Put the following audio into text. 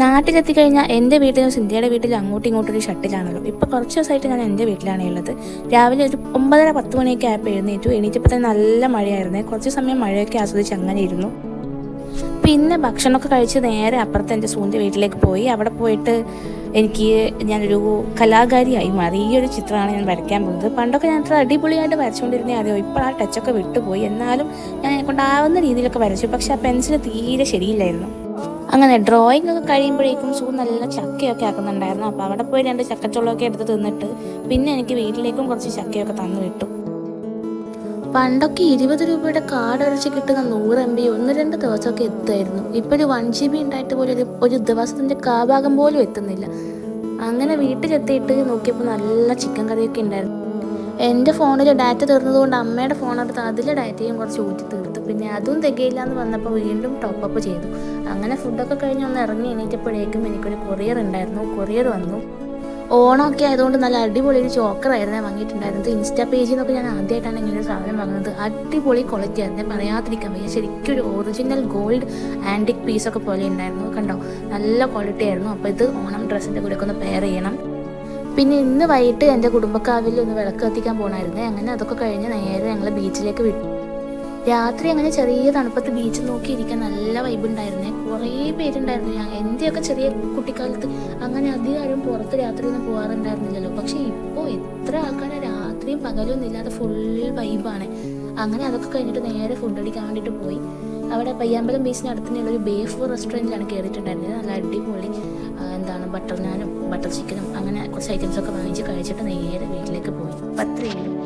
നാട്ടിലെത്തിക്കഴിഞ്ഞാൽ എൻ്റെ വീട്ടിലും സിന്ധ്യയുടെ വീട്ടിലും അങ്ങോട്ടും ഇങ്ങോട്ടും ഒരു ഷട്ടിലാണല്ലോ. ഇപ്പോൾ കുറച്ച് ദിവസമായിട്ട് ഞാൻ എൻ്റെ വീട്ടിലാണ് ഉള്ളത്. രാവിലെ ഒരു 9:30-10 മണിയൊക്കെ ആയപ്പോൾ എണീറ്റപ്പോൾ തന്നെ നല്ല മഴയായിരുന്നേ. കുറച്ച് സമയം മഴയൊക്കെ ആസ്വദിച്ച് അങ്ങനെ ഇരുന്നു. പിന്നെ ഭക്ഷണമൊക്കെ കഴിച്ച് നേരെ അപ്പുറത്ത് എൻ്റെ സൂൻ്റെ വീട്ടിലേക്ക് പോയി. അവിടെ പോയിട്ട് ഞാനൊരു കലാകാരിയായി മാറി. ഈ ഒരു ചിത്രമാണ് ഞാൻ വരയ്ക്കാൻ പോകുന്നത്. പണ്ടൊക്കെ ഞാൻ അത്ര അടിപൊളിയായിട്ട് വരച്ചുകൊണ്ടിരുന്നേ അറിയോ. ഇപ്പോൾ ആ ടച്ചൊക്കെ വിട്ടുപോയി. എന്നാലും ഞാൻ എന്നെക്കൊണ്ടാവുന്ന രീതിയിലൊക്കെ വരച്ചു. പക്ഷേ ആ പെൻസിൽ തീരെ ശരിയില്ലായിരുന്നു. അങ്ങനെ ഡ്രോയിങ് ഒക്കെ കഴിയുമ്പോഴേക്കും നല്ല ചക്കയൊക്കെ ആക്കുന്നുണ്ടായിരുന്നു. അപ്പോൾ അവിടെ പോയി 2 ചക്കച്ചുളയൊക്കെ എടുത്ത് തിന്നിട്ട് പിന്നെ എനിക്ക് വീട്ടിലേക്കും കുറച്ച് ചക്കയൊക്കെ തന്നു വിട്ടു. പണ്ടൊക്കെ 20 രൂപയുടെ കാർഡ് അടിച്ച് കിട്ടുന്ന 100 MB 1-2 ദിവസമൊക്കെ എത്തുമായിരുന്നു. ഇപ്പോൾ ഒരു 1 GB ഉണ്ടായിട്ട് പോലും ഒരു ദിവസത്തിൻ്റെ കാഭാഗം പോലും എത്തുന്നില്ല. അങ്ങനെ വീട്ടിലെത്തിയിട്ട് നോക്കിയപ്പോൾ നല്ല ചിക്കൻ കറിയൊക്കെ ഉണ്ടായിരുന്നു. എൻ്റെ ഫോണിൽ ഡാറ്റ തീർന്നതുകൊണ്ട് അമ്മയുടെ ഫോണെടുത്ത് അതിലെ ഡാറ്റയും കുറച്ച് ഊറ്റി തീർത്തു. പിന്നെ അതും തികയില്ല എന്ന് വന്നപ്പോൾ വീണ്ടും ടോപ്പപ്പ് ചെയ്തു. അങ്ങനെ ഫുഡൊക്കെ കഴിഞ്ഞ് ഒന്ന് ഇറങ്ങി എണീറ്റപ്പോഴേക്കും എനിക്കൊരു കൊറിയർ ഉണ്ടായിരുന്നു. കൊറിയർ വന്നു. ഓണമൊക്കെ ആയതുകൊണ്ട് നല്ല അടിപൊളി ഒരു ചോക്കറായിരുന്നു വാങ്ങിയിട്ടുണ്ടായിരുന്നത്. ഇൻസ്റ്റാ പേജിൽ നിന്നൊക്കെ ഞാൻ ആദ്യമായിട്ടാണ് ഇങ്ങനെ ഒരു സാധനം വാങ്ങുന്നത്. അടിപൊളി ക്വാളിറ്റി ആയിരുന്നു, പറയാതിരിക്കാൻ വയ്യ. ശരിക്കും ഒരു ഒറിജിനൽ ഗോൾഡ് ആൻറ്റിക് പീസൊക്കെ പോലെ ഉണ്ടായിരുന്നു. കണ്ടോ, നല്ല ക്വാളിറ്റി ആയിരുന്നു. അപ്പോൾ ഇത് ഓണം ഡ്രസ്സിൻ്റെ കൂടെ ഒക്കെ ഒന്ന് പെയർ ചെയ്യണം. പിന്നെ ഇന്ന് വൈകിട്ട് എൻ്റെ കുടുംബക്കാവിൽ ഒന്ന് വിളക്ക് കത്തിക്കാൻ പോകണമായിരുന്നേ. അങ്ങനെ അതൊക്കെ കഴിഞ്ഞ് നേരെ ഞങ്ങൾ ബീച്ചിലേക്ക് വിട്ടു. രാത്രി അങ്ങനെ ചെറിയ തണുപ്പത്ത് ബീച്ച് നോക്കിയിരിക്കാൻ നല്ല വൈബ് ഉണ്ടായിരുന്നേ. കുറേ പേരുണ്ടായിരുന്നു. എൻ്റെയൊക്കെ ചെറിയ കുട്ടിക്കാലത്ത് അങ്ങനെ അധികം ആരും പുറത്ത് രാത്രിയൊന്നും പോകാറുണ്ടായിരുന്നില്ലല്ലോ. പക്ഷേ ഇപ്പോൾ എത്ര ആൾക്കാരെ രാത്രിയും പകലൊന്നും ഇല്ലാതെ ഫുൾ വൈബാണ്. അങ്ങനെ അതൊക്കെ കഴിഞ്ഞിട്ട് നേരെ ഫുഡ് അടിക്കാൻ വേണ്ടിയിട്ട് പോയി. അവിടെ പയ്യാമ്പലം ബീച്ചിന് അടുത്തുള്ള ഒരു ബേഫ് റെസ്റ്റോറൻറ്റിലാണ് കയറിയിട്ടുണ്ടായിരുന്നത്. നല്ല അടിപൊളി ബട്ടർ നാനും ബട്ടർ ചിക്കനും അങ്ങനെ കുറച്ച് ഐറ്റംസൊക്കെ വാങ്ങിച്ച് കഴിച്ചിട്ട് നേരെ വീട്ടിലേക്ക് പോയി. 10